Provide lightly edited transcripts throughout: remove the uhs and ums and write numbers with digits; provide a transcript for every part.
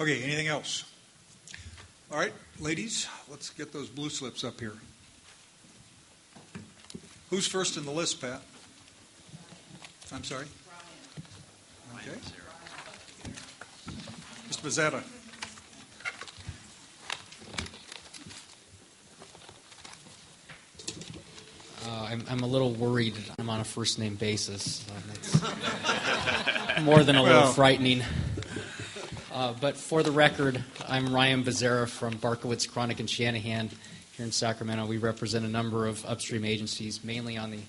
Okay, anything else? All right, ladies, let's get those blue slips up here. Who's first in the list, Pat? I'm sorry? Okay. Mr. Bezzetta. I'm a little worried I'm on a first-name basis. It's more than a little frightening. But for the record, I'm Ryan Bezzera from Barkowitz, Cronic, and Shanahan here in Sacramento. We represent a number of upstream agencies, mainly on the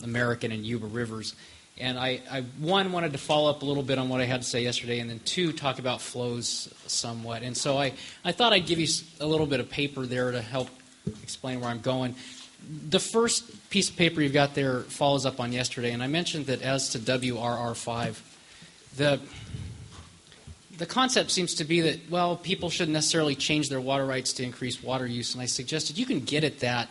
American and Yuba rivers. And I wanted to follow up a little bit on what I had to say yesterday, and then two, talk about flows somewhat. And so I thought I'd give you a little bit of paper there to help explain where I'm going. The first piece of paper you've got there follows up on yesterday, and I mentioned that as to WRR5, the concept seems to be that, well, people shouldn't necessarily change their water rights to increase water use, and I suggested you can get at that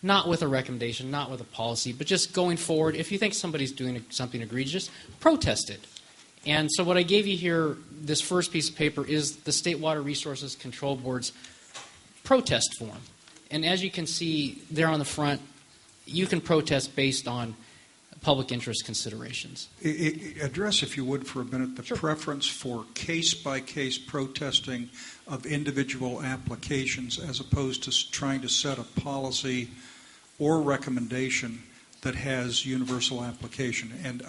not with a recommendation, not with a policy, but just going forward, if you think somebody's doing something egregious, protest it. And so what I gave you here, this first piece of paper, is the State Water Resources Control Board's protest form. And as you can see there on the front, you can protest based on public interest considerations. Address, if you would, for a minute, the preference for case-by-case protesting of individual applications as opposed to trying to set a policy or recommendation that has universal application, and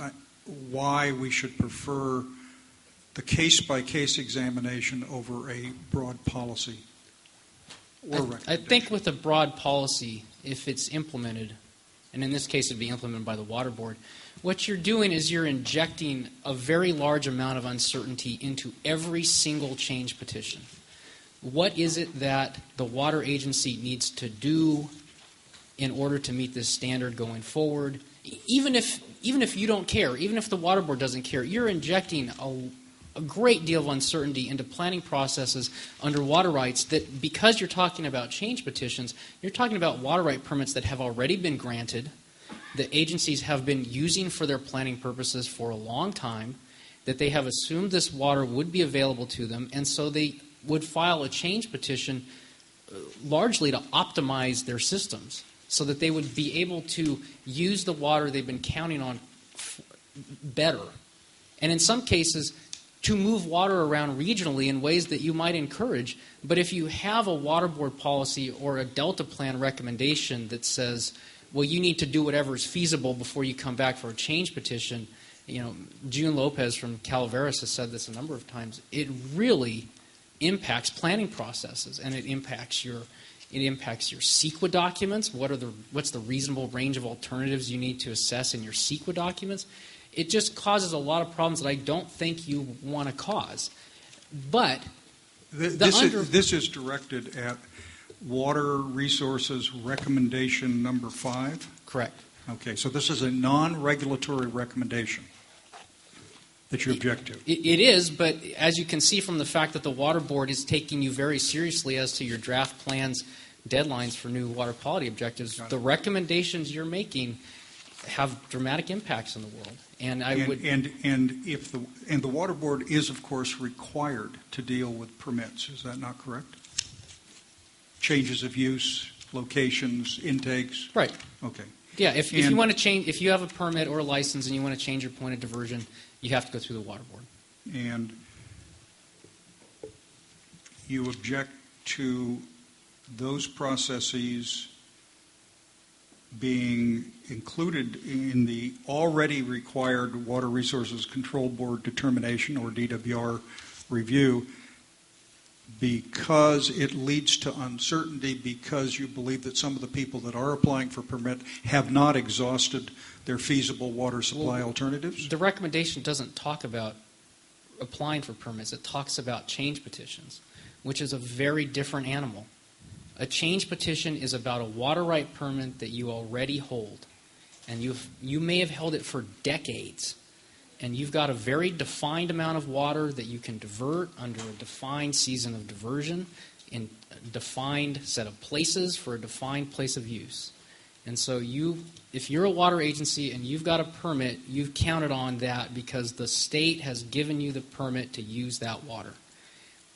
why we should prefer the case-by-case examination over a broad policy or recommendation. I think with a broad policy, if it's implemented, and in this case it would be implemented by the Water Board, what you're doing is you're injecting a very large amount of uncertainty into every single change petition. What is it that the water agency needs to do in order to meet this standard going forward? Even if you don't care, even if the Water Board doesn't care, you're injecting a great deal of uncertainty into planning processes under water rights that, because you're talking about change petitions, you're talking about water right permits that have already been granted, that agencies have been using for their planning purposes for a long time, that they have assumed this water would be available to them, and so they would file a change petition largely to optimize their systems so that they would be able to use the water they've been counting on better. And in some cases, to move water around regionally in ways that you might encourage. But if you have a Water Board policy or a Delta Plan recommendation that says, well, you need to do whatever is feasible before you come back for a change petition, June Lopez from Calaveras has said this a number of times, it really impacts planning processes, and it impacts your CEQA documents. What's the reasonable range of alternatives you need to assess in your CEQA documents? It just causes a lot of problems that I don't think you want to cause. But this is directed at Water Resources Recommendation number 5? Correct. Okay, so this is a non-regulatory recommendation that you object to. It is, but as you can see from the fact that the Water Board is taking you very seriously as to your draft plans, deadlines for new water quality objectives, the recommendations you're making have dramatic impacts in the world. And the Water Board is, of course, required to deal with permits. Is that not correct? Changes of use, locations, intakes. Right. Okay. Yeah. If you want to change, if you have a permit or a license and you want to change your point of diversion, you have to go through the Water Board. And you object to those processes being included in the already required Water Resources Control Board determination, or DWR review, because it leads to uncertainty, because you believe that some of the people that are applying for permit have not exhausted their feasible water supply alternatives? The recommendation doesn't talk about applying for permits. It talks about change petitions, which is a very different animal. A change petition is about a water right permit that you already hold, and you may have held it for decades, and you've got a very defined amount of water that you can divert under a defined season of diversion in a defined set of places for a defined place of use. And so if you're a water agency and you've got a permit, you've counted on that because the state has given you the permit to use that water.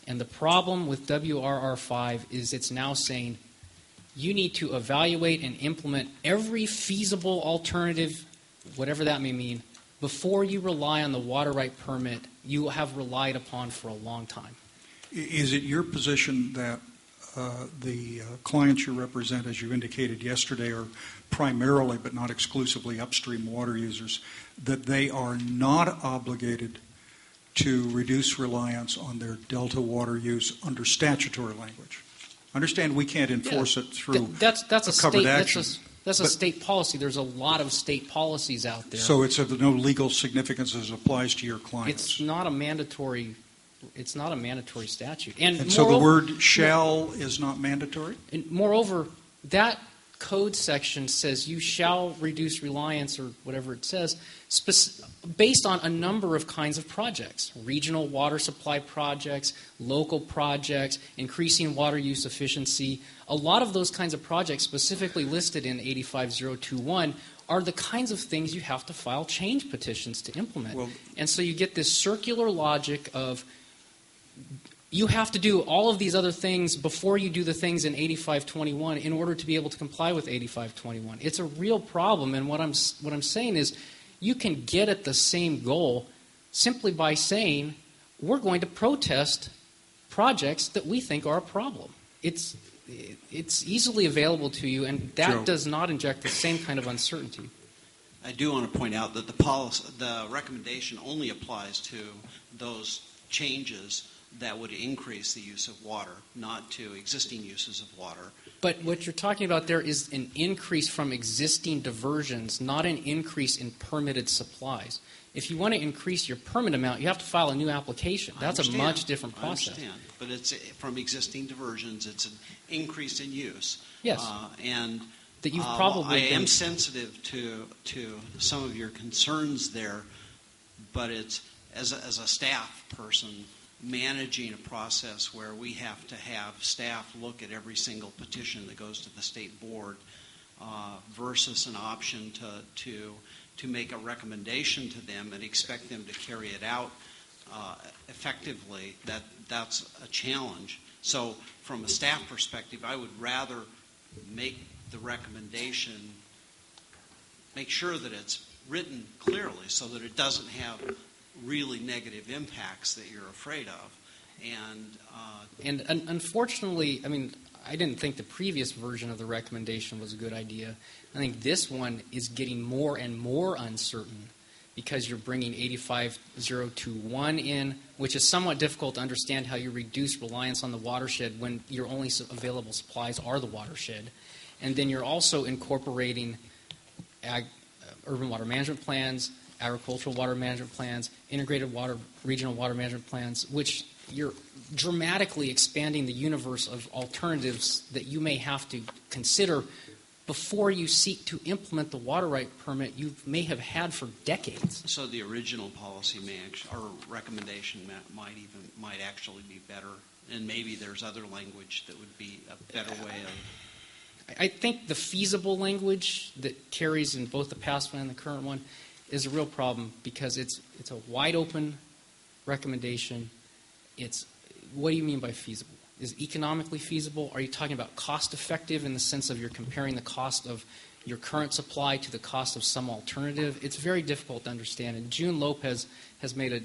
And the problem with WRR5 is it's now saying you need to evaluate and implement every feasible alternative, whatever that may mean, before you rely on the water right permit you have relied upon for a long time. Is it your position that the clients you represent, as you indicated yesterday, are primarily but not exclusively upstream water users, that they are not obligated to reduce reliance on their delta water use under statutory language? Understand we can't enforce it through that's a covered state, action. That's a state policy. There's a lot of state policies out there. So it's of no legal significance as it applies to your clients. It's not a mandatory statute. And so the word shall is not mandatory? And moreover, that code section says you shall reduce reliance, or whatever it says, based on a number of kinds of projects. Regional water supply projects, local projects, increasing water use efficiency. A lot of those kinds of projects specifically listed in 85021 are the kinds of things you have to file change petitions to implement. And so you get this circular logic of you have to do all of these other things before you do the things in 8521 in order to be able to comply with 8521. It's a real problem, and what I'm saying is you can get at the same goal simply by saying we're going to protest projects that we think are a problem. It's easily available to you, and that does not inject the same kind of uncertainty. I do want to point out that the recommendation only applies to those changes that would increase the use of water, not to existing uses of water. But what you're talking about there is an increase from existing diversions, not an increase in permitted supplies. If you want to increase your permit amount, you have to file a new application. That's a much different process. I understand, but it's from existing diversions. It's an increase in use. Yes. And that you've probably I am sensitive to some of your concerns there, but it's as a staff person managing a process where we have to have staff look at every single petition that goes to the state board versus an option to make a recommendation to them and expect them to carry it out effectively. That's a challenge. So from a staff perspective, I would rather make the recommendation, make sure that it's written clearly so that it doesn't have really negative impacts that you're afraid of. And unfortunately, I mean, I didn't think the previous version of the recommendation was a good idea. I think this one is getting more and more uncertain because you're bringing 85021 in, which is somewhat difficult to understand how you reduce reliance on the watershed when your only available supplies are the watershed. And then you're also incorporating urban water management plans, agricultural water management plans, integrated regional water management plans, which you're dramatically expanding the universe of alternatives that you may have to consider before you seek to implement the water right permit you may have had for decades. So the original policy or recommendation might actually be better, and maybe there's other language that would be a better way of. I think the feasible language that carries in both the past one and the current one is a real problem because it's a wide open recommendation. What do you mean by feasible? Is it economically feasible? Are you talking about cost effective in the sense of you're comparing the cost of your current supply to the cost of some alternative? It's very difficult to understand. And June Lopez has made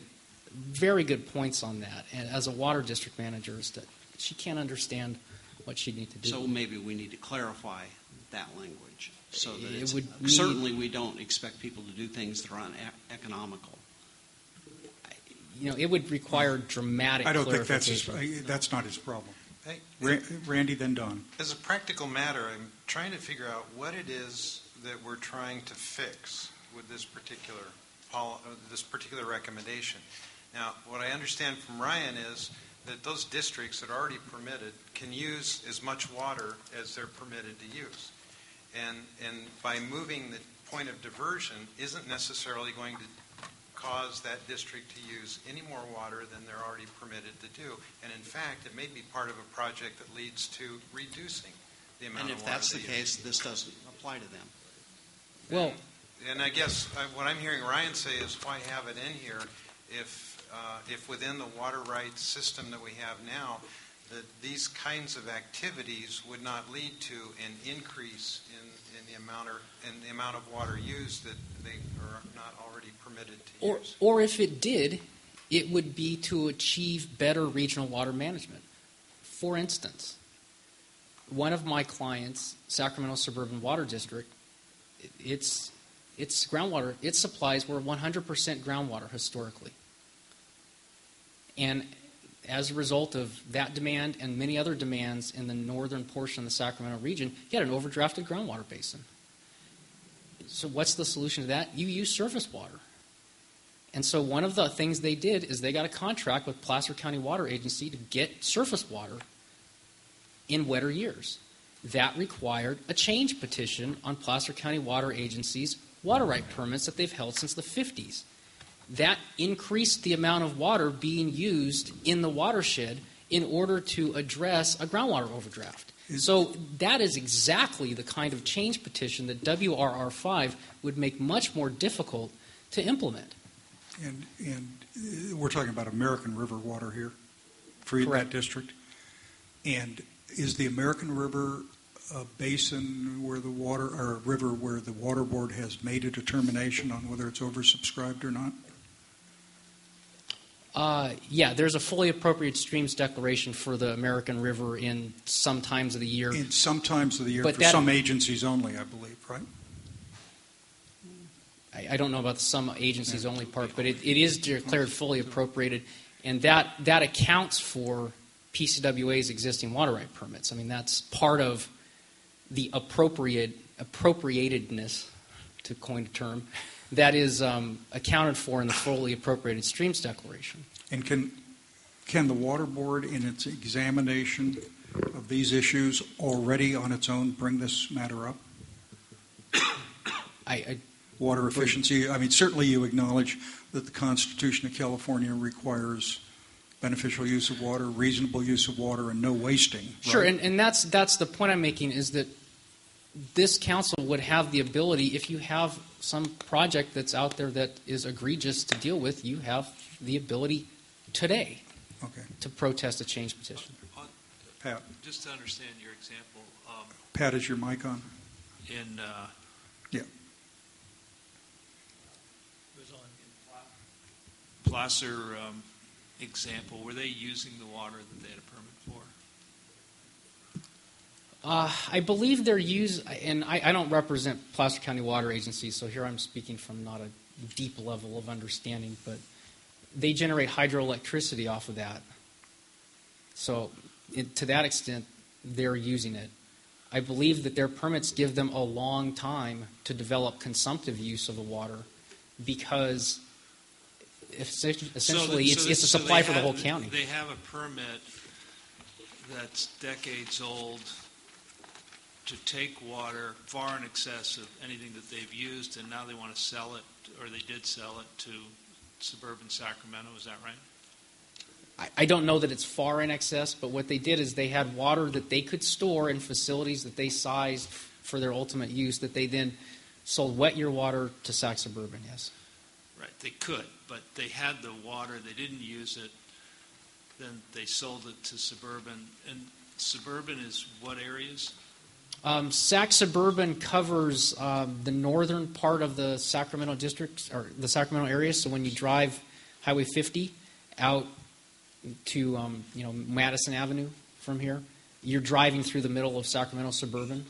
very good points on that. And as a water district manager, is that she can't understand what she'd need to do. So maybe we need to clarify that language so that certainly we don't expect people to do things that are uneconomical. It would require dramatic clarification. I don't think that's not his problem. Hey, Randy, then Don. As a practical matter, I'm trying to figure out what it is that we're trying to fix with this particular recommendation. Now, what I understand from Ryan is that those districts that are already permitted can use as much water as they're permitted to use. And by moving the point of diversion isn't necessarily going to cause that district to use any more water than they're already permitted to do. And in fact, it may be part of a project that leads to reducing the amount of water. And if that's the case, this doesn't apply to them. Well, and I guess what I'm hearing Ryan say is why have it in here if if within the water rights system that we have now, that these kinds of activities would not lead to an increase in the amount of water used that they are not already permitted to use. Or if it did, it would be to achieve better regional water management. For instance, one of my clients, Sacramento Suburban Water District, its groundwater, its supplies were 100% groundwater historically. And as a result of that demand and many other demands in the northern portion of the Sacramento region, you had an overdrafted groundwater basin. So what's the solution to that? You use surface water. And so one of the things they did is they got a contract with Placer County Water Agency to get surface water in wetter years. That required a change petition on Placer County Water Agency's water right permits that they've held since the 50s. That increased the amount of water being used in the watershed in order to address a groundwater overdraft. So that is exactly the kind of change petition that WRR5 would make much more difficult to implement. And we're talking about American River water here for that district. And is the American River a basin where the water, or a river where the water board has made a determination on whether it's oversubscribed or not? Yeah, there's a fully appropriate streams declaration for the American River in some times of the year. In some times of the year, But for that- some agencies only, I believe, right? I don't know about the some agencies only part, but it is declared fully appropriated, and that accounts for PCWA's existing water right permits. I mean, that's part of the appropriatedness, to coin a term, that is accounted for in the fully appropriated streams declaration. And can the water board, in its examination of these issues, already on its own bring this matter up? Water efficiency. I mean, certainly you acknowledge that the Constitution of California requires beneficial use of water, reasonable use of water, and no wasting. Right? Sure, and that's the point I'm making, is that this council would have the ability, if you have some project that's out there that is egregious to deal with, you have the ability today to protest a change petition. Pat. Just to understand your example. Pat, is your mic on? In Yeah. Placer example, were they using the water that they had a permit for? I believe they're and I don't represent Placer County Water Agency, so here I'm speaking from not a deep level of understanding, but they generate hydroelectricity off of that. So to that extent, they're using it. I believe that their permits give them a long time to develop consumptive use of the water, because essentially it's a supply for the whole county. They have a permit that's decades old to take water far in excess of anything that they've used, and now they want to sell it, or they did sell it to suburban Sacramento. Is that right? I don't know that it's far in excess, but what they did is they had water that they could store in facilities that they sized for their ultimate use, that they then sold wet year water to Sac Suburban, yes. Right, they could, but they had the water, they didn't use it, then they sold it to suburban. And suburban is what areas? Sac Suburban covers the northern part of the Sacramento district, or the Sacramento area. So when you drive Highway 50 out to Madison Avenue from here, you're driving through the middle of Sacramento Suburban,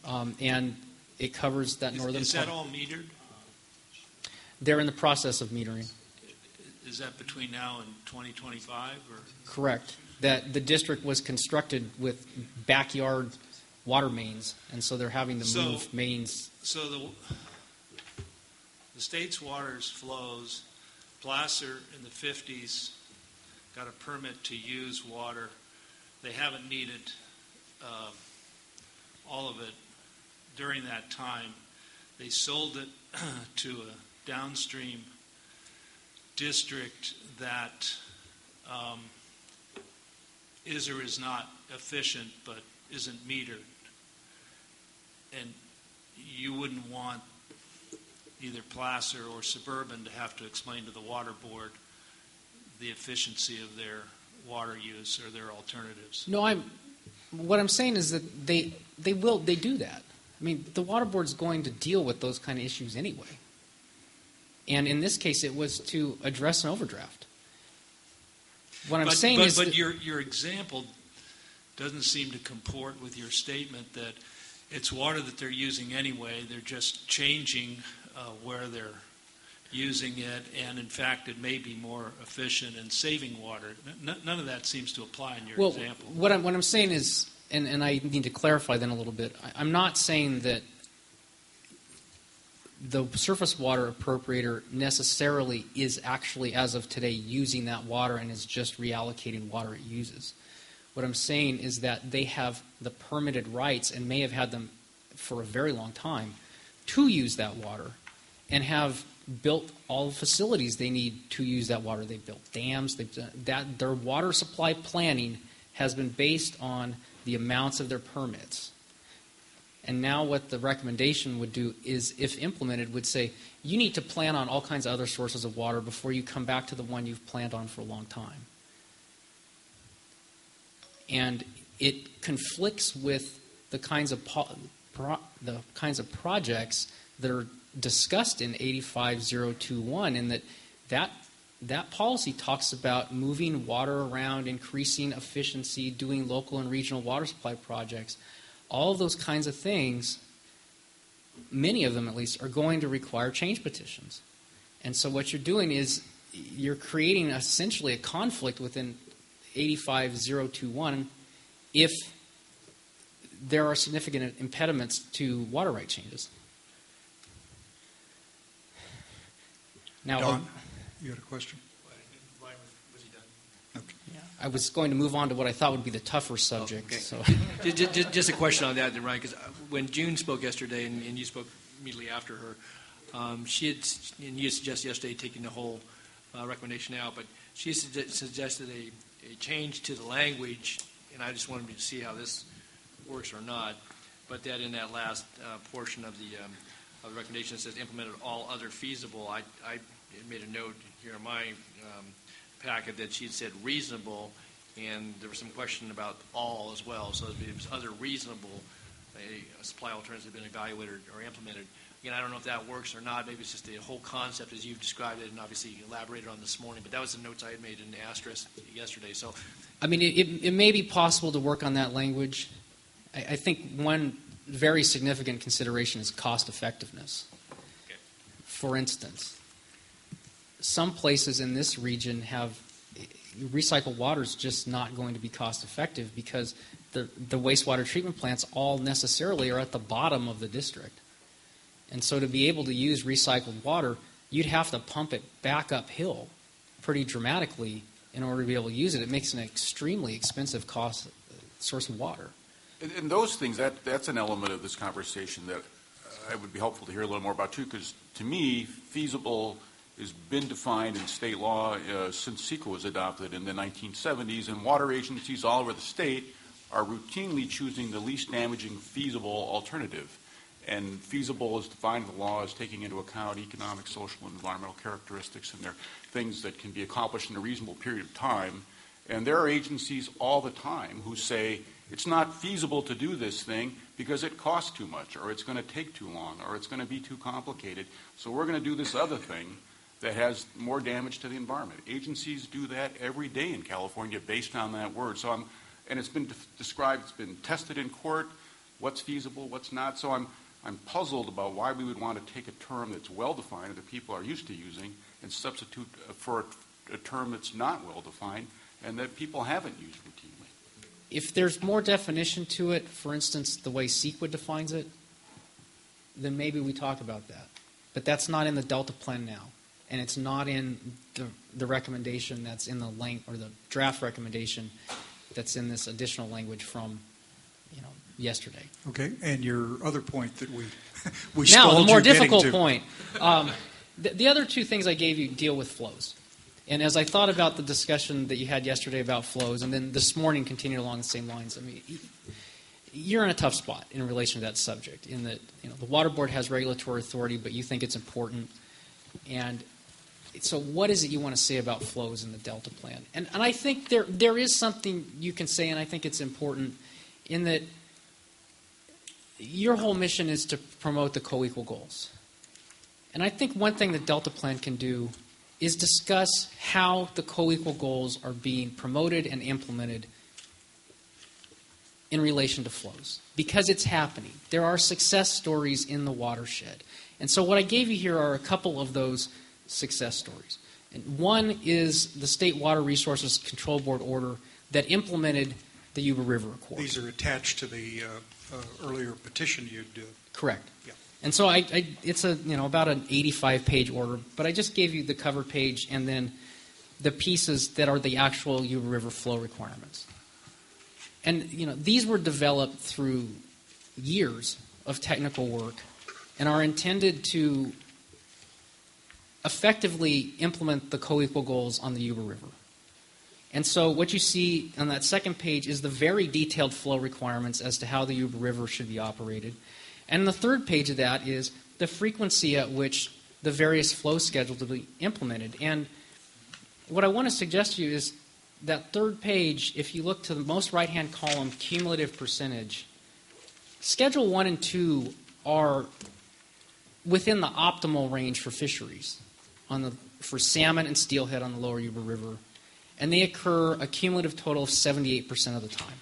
and it covers that northern part. Is that all metered? They're in the process of metering. Is that between now and 2025? Or? Correct. That the district was constructed with backyard water mains, and so they're having to move mains. So the state's waters flows. Placer in the 50s got a permit to use water. They haven't needed all of it during that time. They sold it to a downstream district that is or is not efficient, but isn't metered. And you wouldn't want either Placer or Suburban to have to explain to the water board the efficiency of their water use or their alternatives. No, what I'm saying is that they do that. I mean, the water board's going to deal with those kind of issues anyway. And in this case, it was to address an overdraft. What I'm saying is... But your example doesn't seem to comport with your statement that it's water that they're using anyway. They're just changing where they're using it, and in fact, it may be more efficient and saving water. None of that seems to apply in your example. What I'm saying is, and I need to clarify then a little bit, I'm not saying that the surface water appropriator necessarily is actually, as of today, using that water and is just reallocating water it uses. What I'm saying is that they have the permitted rights, and may have had them for a very long time, to use that water and have built all the facilities they need to use that water. They've built dams. Their water supply planning has been based on the amounts of their permits. And now what the recommendation would do is, if implemented, would say, you need to plan on all kinds of other sources of water before you come back to the one you've planned on for a long time. And it conflicts with the kinds of projects that are discussed in 85021, in that policy talks about moving water around, increasing efficiency, doing local and regional water supply projects. All of those kinds of things, many of them at least, are going to require change petitions. And so what you're doing is you're creating essentially a conflict within 85021 if there are significant impediments to water right changes. Now, Don, you had a question? Was he done? Okay. I was going to move on to what I thought would be the tougher subject. Okay. So. Just a question on that, then, Ryan, because when June spoke yesterday, and you spoke immediately after her, she had, and you suggested yesterday taking the whole recommendation out, but she suggested a change to the language, and I just wanted to see how this works or not, but that in that last portion of the recommendation that says implemented all other feasible, I made a note here in my packet that she said reasonable, and there was some question about all as well. So if it was other reasonable, a supply alternatives have been evaluated or implemented. Again, I don't know if that works or not. Maybe it's just the whole concept as you've described it, and obviously you elaborated on this morning. But that was the notes I had made in the asterisk yesterday. So, I mean, it may be possible to work on that language. I think one very significant consideration is cost effectiveness. okay. For instance, some places in this region have recycled water is just not going to be cost effective because the wastewater treatment plants all necessarily are at the bottom of the district. And so to be able to use recycled water, you'd have to pump it back uphill pretty dramatically in order to be able to use it. It makes an extremely expensive cost source of water. And those things, that's an element of this conversation that I would be helpful to hear a little more about too, because to me, feasible has been defined in state law since CEQA was adopted in the 1970s, and water agencies all over the state are routinely choosing the least damaging feasible alternative. And feasible is defined in the law as taking into account economic, social, and environmental characteristics, and they're things that can be accomplished in a reasonable period of time. And there are agencies all the time who say, it's not feasible to do this thing because it costs too much, or it's going to take too long, or it's going to be too complicated. So we're going to do this other thing that has more damage to the environment. Agencies do that every day in California based on that word. So and it's been described, it's been tested in court, what's feasible, what's not. So I'm puzzled about why we would want to take a term that's well-defined that people are used to using and substitute for a term that's not well-defined and that people haven't used routinely. If there's more definition to it, for instance, the way CEQA defines it, then maybe we talk about that. But that's not in the Delta plan now, and it's not in the recommendation that's in the the draft recommendation that's in this additional language from yesterday. Okay, and your other point that we now stalled the more you getting difficult to. point. The other two things I gave you deal with flows. And as I thought about the discussion that you had yesterday about flows, and then this morning continued along the same lines, I mean, you're in a tough spot in relation to that subject, in that the water board has regulatory authority, but you think it's important. And so what is it you want to say about flows in the Delta Plan? And I think there is something you can say, and I think it's important, in that your whole mission is to promote the co-equal goals. And I think one thing the Delta Plan can do is discuss how the co-equal goals are being promoted and implemented in relation to flows, because it's happening. There are success stories in the watershed. And so what I gave you here are a couple of those success stories. And one is the State Water Resources Control Board order that implemented the Yuba River Accord. These are attached to the earlier petition you'd do. Correct. Yeah. And so it's about an 85-page order, but I just gave you the cover page and then the pieces that are the actual Yuba River flow requirements. And these were developed through years of technical work and are intended to effectively implement the co-equal goals on the Yuba River. And so what you see on that second page is the very detailed flow requirements as to how the Yuba River should be operated. And the third page of that is the frequency at which the various flow schedules will be implemented. And what I want to suggest to you is that third page, if you look to the most right-hand column, cumulative percentage, Schedule 1 and 2 are within the optimal range for fisheries for salmon and steelhead on the lower Yuba River. And they occur a cumulative total of 78% of the time.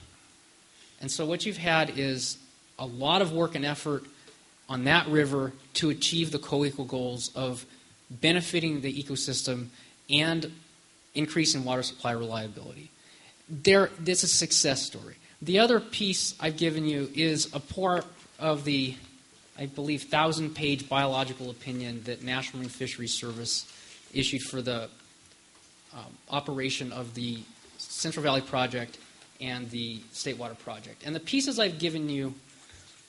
And so what you've had is a lot of work and effort on that river to achieve the co-equal goals of benefiting the ecosystem and increasing water supply reliability. This is a success story. The other piece I've given you is a part of the, I believe, 1,000-page biological opinion that National Marine Fisheries Service issued for the operation of the Central Valley Project and the State Water Project. And the pieces I've given you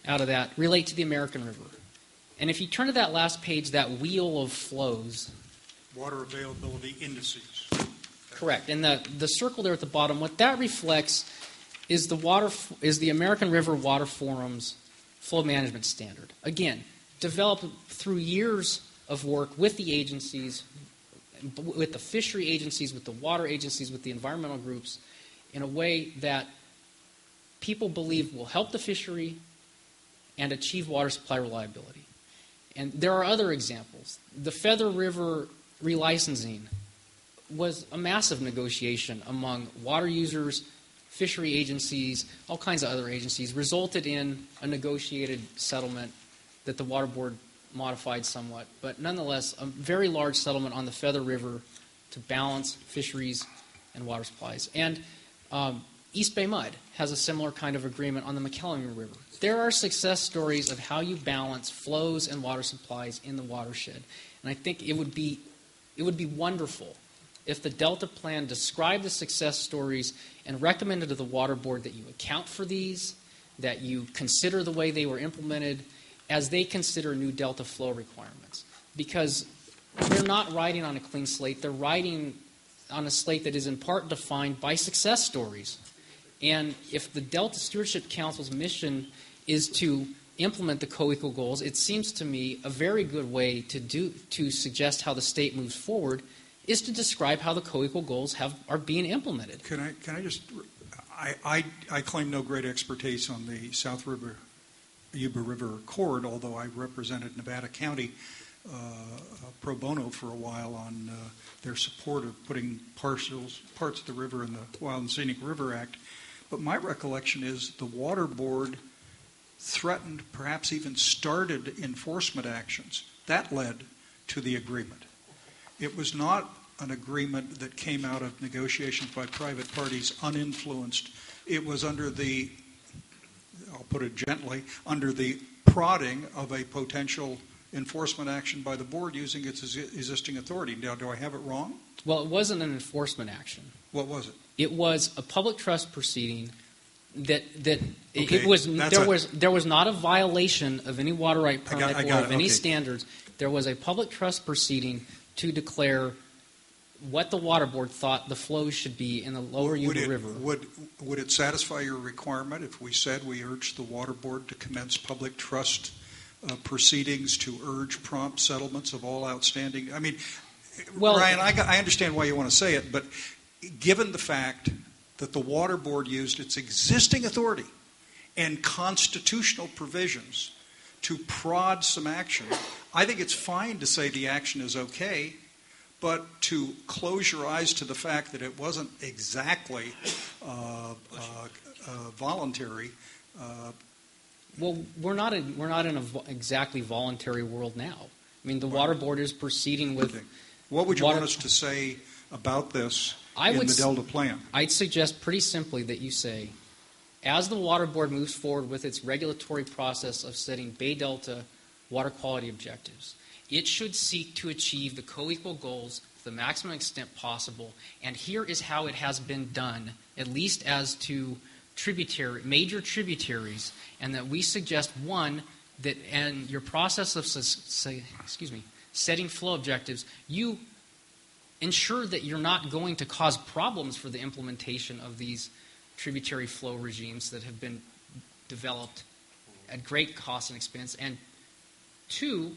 out of that relate to the American River. And if you turn to that last page, that wheel of flows. Water availability indices. Correct. And the circle there at the bottom, what that reflects is the American River Water Forum's flow management standard. Again, developed through years of work with the agencies, with the fishery agencies, with the water agencies, with the environmental groups, in a way that people believe will help the fishery and achieve water supply reliability. And there are other examples. The Feather River relicensing was a massive negotiation among water users, fishery agencies, all kinds of other agencies, resulted in a negotiated settlement that the Water Board modified somewhat, but nonetheless a very large settlement on the Feather River to balance fisheries and water supplies. And East Bay Mud has a similar kind of agreement on the McKellar River. There are success stories of how you balance flows and water supplies in the watershed. And I think it would be wonderful if the Delta Plan described the success stories and recommended to the Water Board that you account for these, that you consider the way they were implemented as they consider new Delta flow requirements. Because they're not riding on a clean slate, they're riding on a slate that is in part defined by success stories. And if the Delta Stewardship Council's mission is to implement the co-equal goals, it seems to me a very good way to suggest how the state moves forward is to describe how the co-equal goals are being implemented. Can I just? I claim no great expertise on the South River Yuba River Accord, although I represented Nevada County pro bono for a while on their support of putting parts of the river in the Wild and Scenic River Act. But my recollection is the Water Board threatened, perhaps even started enforcement actions. That led to the agreement. It was not an agreement that came out of negotiations by private parties uninfluenced. It was under the, I'll put it gently, under the prodding of a potential enforcement action by the board using its existing authority. Now, do I have it wrong? Well, it wasn't an enforcement action. What was it? It was a public trust proceeding there was not a violation of any water right permit or of any standards. There was a public trust proceeding to declare what the Water Board thought the flows should be in the lower Yuba River. Would it satisfy your requirement if we said we urged the Water Board to commence public trust proceedings to urge prompt settlements of all outstanding? I mean, Well, Ryan, I understand why you want to say it, but given the fact that the Water Board used its existing authority and constitutional provisions to prod some action, I think it's fine to say the action is okay, but to close your eyes to the fact that it wasn't exactly voluntary. Well, we're not in a exactly voluntary world now. I mean, the Water Board is proceeding with. Okay. What would you want us to say about this in the Delta Plan? I'd suggest pretty simply that you say, as the Water Board moves forward with its regulatory process of setting Bay Delta water quality objectives, it should seek to achieve the co-equal goals to the maximum extent possible. And here is how it has been done, at least as to major tributaries, and that we suggest, one, that in your process of setting flow objectives, you ensure that you're not going to cause problems for the implementation of these tributary flow regimes that have been developed at great cost and expense, and two,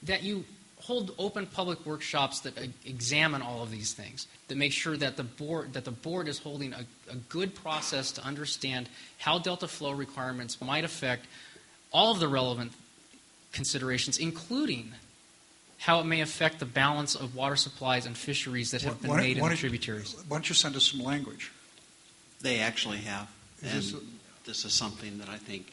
that you hold open public workshops that examine all of these things, that make sure that the board is holding a good process to understand how delta flow requirements might affect all of the relevant considerations, including how it may affect the balance of water supplies and fisheries that have been made in the tributaries. Why don't you send us some language? They actually have. This is something that I think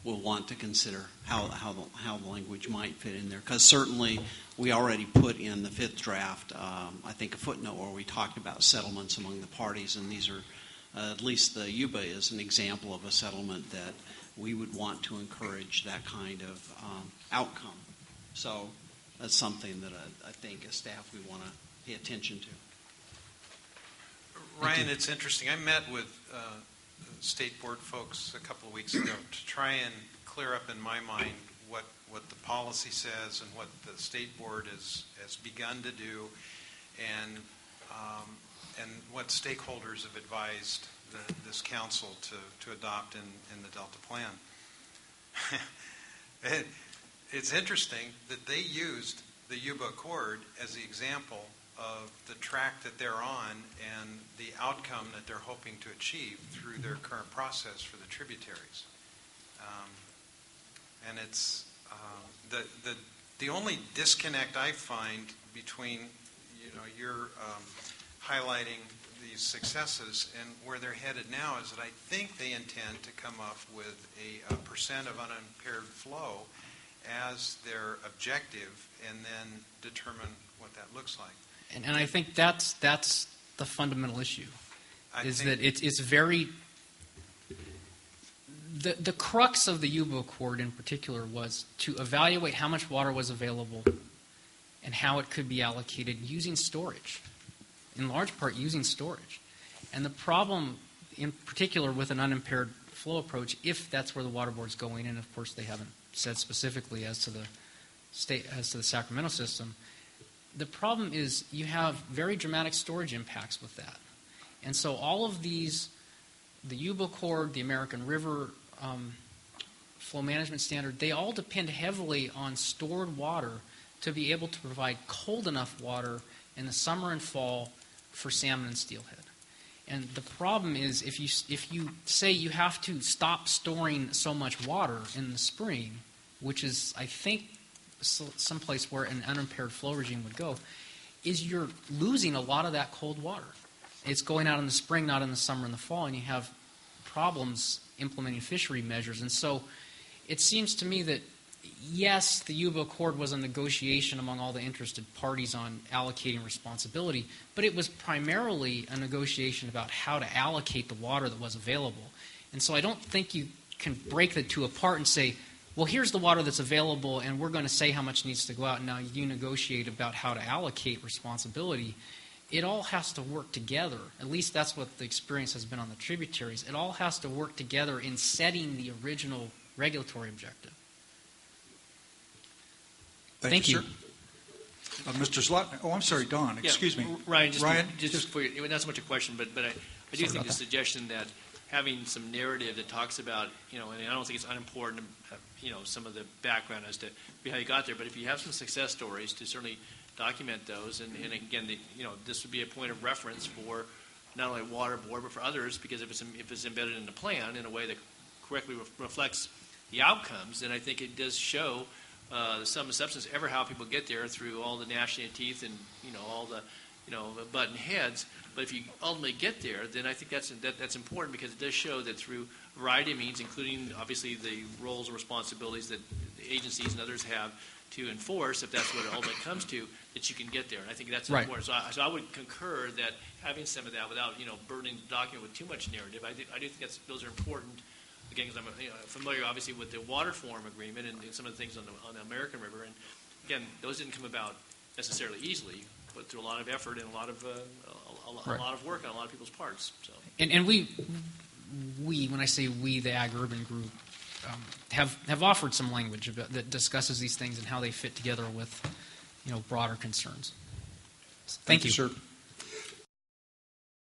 we'll want to consider how the language might fit in there. Because certainly we already put in the fifth draft, I think, a footnote where we talked about settlements among the parties, and these are, at least the UBA is an example of a settlement that we would want to encourage that kind of outcome. So that's something that I think as staff we want to pay attention to. Ryan, it's interesting. I met with state board folks a couple of weeks ago to try and clear up in my mind what the policy says and what the state board has begun to do, and what stakeholders have advised this council to adopt in the Delta Plan. It's interesting that they used the Yuba Accord as the example of the track that they're on and the outcome that they're hoping to achieve through their current process for the tributaries. And it's the only disconnect I find between your highlighting these successes and where they're headed now is that I think they intend to come up with a percent of unimpaired flow as their objective and then determine what that looks like. And I think that's the fundamental issue, that it's very... The crux of the Yuba Accord in particular was to evaluate how much water was available and how it could be allocated using storage, in large part using storage. And the problem in particular with an unimpaired flow approach, if that's where the Water Board's going, and of course they haven't said specifically as to the Sacramento system, the problem is you have very dramatic storage impacts with that. And so all of these, the Yuba Accord, the American River Flow Management Standard, they all depend heavily on stored water to be able to provide cold enough water in the summer and fall for salmon and steelhead. And the problem is if you say you have to stop storing so much water in the spring, which is, I think, someplace where an unimpaired flow regime would go, is you're losing a lot of that cold water. It's going out in the spring, not in the summer and the fall, and you have problems implementing fishery measures. And so it seems to me that, yes, the Yuba Accord was a negotiation among all the interested parties on allocating responsibility, but it was primarily a negotiation about how to allocate the water that was available. And so I don't think you can break the two apart and say, well, here's the water that's available, and we're going to say how much needs to go out, and now you negotiate about how to allocate responsibility. It all has to work together. At least that's what the experience has been on the tributaries. It all has to work together in setting the original regulatory objective. Thank you. Sir. Mr. Zlotnick. Oh, I'm sorry, Don. Excuse me. Ryan, just before you, not so much a question, but I do think the suggestion that having some narrative that talks about, and I don't think it's unimportant, some of the background as to how you got there, but if you have some success stories to certainly document those. And again, this would be a point of reference for not only Water Board, but for others, because if it's embedded in the plan in a way that correctly reflects the outcomes, then I think it does show the sum and substance ever how people get there through all the gnashing of teeth and all the button heads. But if you ultimately get there, then I think that's important, because it does show that through a variety of means, including obviously the roles and responsibilities that the agencies and others have to enforce, if that's what it ultimately comes to, that you can get there. And I think that's Right. important. So I would concur that having some of that without burdening the document with too much narrative, I do think those are important. Again, because I'm familiar, obviously, with the water forum agreement and some of the things on the American River, and again, those didn't come about necessarily easily, but through a lot of effort and a lot of work on a lot of people's parts. So, And we, when I say we, the Ag Urban Group, have offered some language that discusses these things and how they fit together with broader concerns. Thank you, sir.